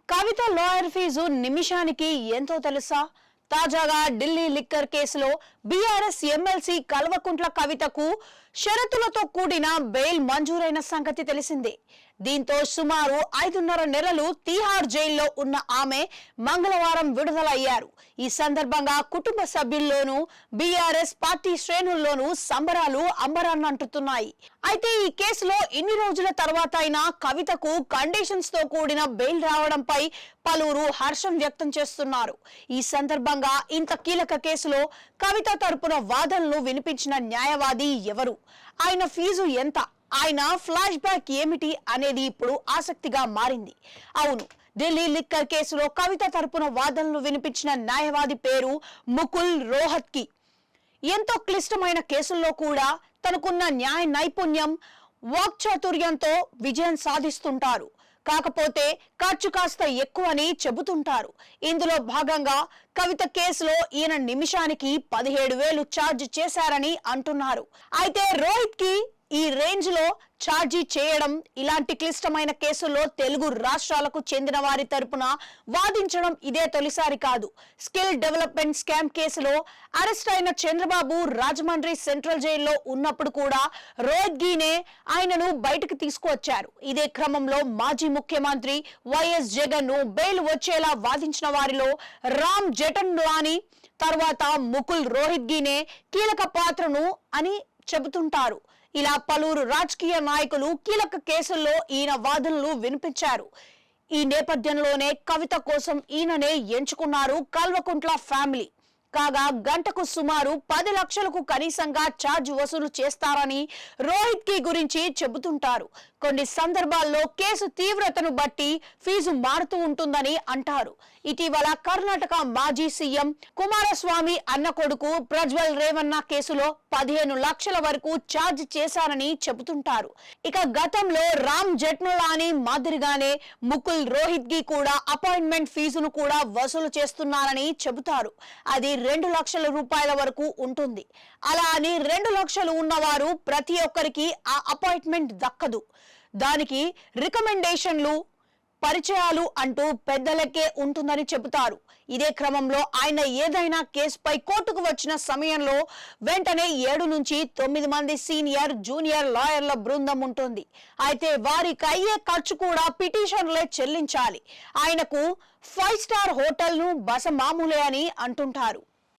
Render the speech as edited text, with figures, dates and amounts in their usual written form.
కవిత lawyer fee నిమిషానికి ఎంతో తెలుసా? తాజాగా ఢిల్లీ లిక్కర్ కేసులో బీఆర్ఎస్ ఎమ్మెల్సీ కల్వకుంట్ల కవితకు షరతులతో కూడిన బెయిల్ మంజూరైన సంగతి తెలిసిందే. దీంతో సుమారు 5.5 నెలలు తీహార్ జైల్లో ఉన్న ఆమె మంగళవారం విడుదలయ్యారు. ఈ సందర్భంగా కుటుంబ సభ్యుల్లోనూ బీఆర్ఎస్ పార్టీ శ్రేణుల్లోనూ సంబరాలు అంబరాన్నంటున్నాయి. అయితే ఈ కేసులో ఇన్ని రోజుల తర్వాత అయినా కవితకు కండిషన్స్ తో కూడిన బెయిల్ రావడంపై పలువురు హర్షం వ్యక్తం చేస్తున్నారు. ఈ సందర్భంగా ఇంత కీలక కేసులో కవిత తరపున వాదనలు వినిపించిన న్యాయవాది ఎవరు, ఆయన ఫీజు ఎంత, ఆయన ఫ్లాష్ బ్యాక్ ఏమిటి అనేది ఇప్పుడు ఆసక్తిగా మారింది. అవును, ఢిల్లీ లిక్కర్ కేసులో కవిత తరపున వాదనలు వినిపించిన న్యాయవాది పేరు ముకుల్ రోహత్గి. ఎంతో క్లిష్టమైన కేసుల్లో కూడా తనకున్న న్యాయ నైపుణ్యం, వాక్చాతుర్యంతో విజయం సాధిస్తుంటారు. కాకపోతే ఖర్చు కాస్త ఎక్కువని చెబుతుంటారు. ఇందులో భాగంగా కవిత కేసులో ఈయన నిమిషానికి 17,000 ఛార్జ్ చేశారని అంటున్నారు. అయితే రోహిత్ కి ఈ రేంజ్ లో ఛార్జీ చేయడం ఇలాంటి క్లిష్టమైన కేసుల్లో తెలుగు రాష్ట్రాలకు చెందిన వారి తరపున వాదించడం ఇదే తొలిసారి కాదు. స్కిల్ డెవలప్మెంట్ స్కామ్ కేసులో అరెస్ట్ అయిన చంద్రబాబు రాజమండ్రి సెంట్రల్ జైల్లో ఉన్నప్పుడు కూడా రోహిత్గీనే ఆయనను బయటకు తీసుకువచ్చారు. ఇదే క్రమంలో మాజీ ముఖ్యమంత్రి వైఎస్ జగన్ ను బెయిల్ వచ్చేలా వాదించిన వారిలో రామ్ జెఠ్మలానీ తర్వాత ముకుల్ రోహత్గినే కీలక పాత్రను అని చెబుతుంటారు. ఇలా పలువురు రాజకీయ నాయకులు కీలక కేసుల్లో ఈయన వాదనలు వినిపించారు. ఈ నేపథ్యంలోనే కవిత కోసం ఈయననే ఎంచుకున్నారు కల్వకుంట్ల ఫ్యామిలీ. కాగా గంటకు సుమారు 10 లక్షలకు కనీసంగా ఛార్జ్ వసూలు చేస్తారని రోహిత్ కి గురించి చెబుతుంటారు. కొన్ని సందర్భాల్లో కేసు తీవ్రతను బట్టి ఫీజు మారుతూ ఉంటుందని అంటారు. ఇటీవల కర్ణాటక మాజీ సీఎం కుమారస్వామి అన్న కొడుకు ప్రజ్వల్ రేవన్న కేసులో 15 లక్షల వరకు ఛార్జ్ చేశారని చెబుతుంటారు. ఇక గతంలో రామ్ జెఠ్మలానీ మాదిరిగానే ముకుల్ రోహత్గి కూడా అపాయింట్మెంట్ ఫీజును కూడా వసూలు చేస్తున్నారని చెబుతారు. అది 2 లక్షల రూపాయల వరకు ఉంటుంది. అలా అని 2 లక్షలు ఉన్నవారు ప్రతి ఒక్కరికి ఆ అపాయింట్మెంట్ దక్కదు. దానికి రికమెండేషన్లు, పరిచయాలు అంటూ పెద్దలకే ఉంటుందని చెబుతారు. ఇదే క్రమంలో ఆయన ఏదైనా కేసుపై కోర్టుకు వచ్చిన సమయంలో వెంటనే 7 నుంచి 9 మంది సీనియర్, జూనియర్ లాయర్ల బృందం ఉంటుంది. అయితే వారికి అయ్యే ఖర్చు కూడా పిటిషన్లే చెల్లించాలి. ఆయనకు 5 స్టార్ హోటల్ను బస మామూలే అని అంటుంటారు.